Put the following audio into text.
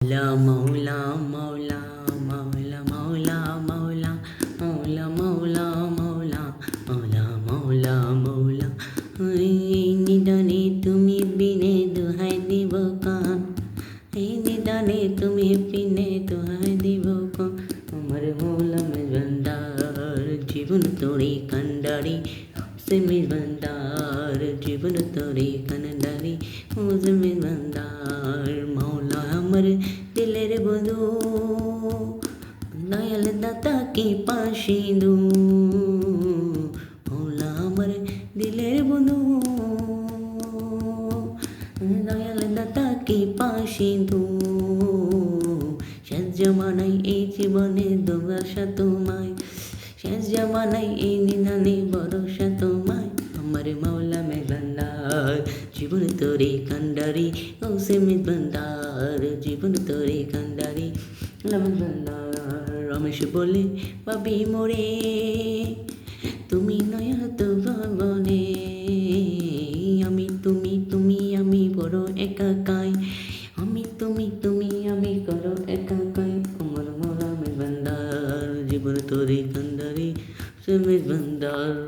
মৌলা মৌলা মৌলা মৌলা মৌলা মৌলা মৌলা মৌলা মৌলা মৌলা মৌলা এই নিদানে তুমি বিনে দোহাই দিব কান, এই নিদানে তুমি বিনে দোহাই দিব কান। আমার মৌলা মেজবান্দার জীবন তোরে কান্ডারি, সে মেজবান্দার জীবন তোরে কান্ডারি, মুঝে মেজবান্দার মৌলা আমার দিলের বধু, দয়াল দাতা কি পাশে দু, মৌলা আমার দিলের বধু, দয়াল দাতা কি পাশে দু। শেষ জমানায় এই জীবনে দোয়াশা তোমায়, শেষ জমানায় এই নিধানে ভরসা তোমায়। আমার মৌলা মেজবান্দার জীবন তোরে কান্ডারি, গৌসে মেজবান্দার জীবন তোরে কান্ডারি। রমেশ বলে পাবি মোরে, তুমি নয়া তো ভবনে, আমি তুমি তুমি আমি বড় একাকাই, আমি তুমি তুমি আমি করো একাকাই। আমার মৌলা মেজবান্দার জীবন তোরে কান্ডারি, সে মেজবান্দার।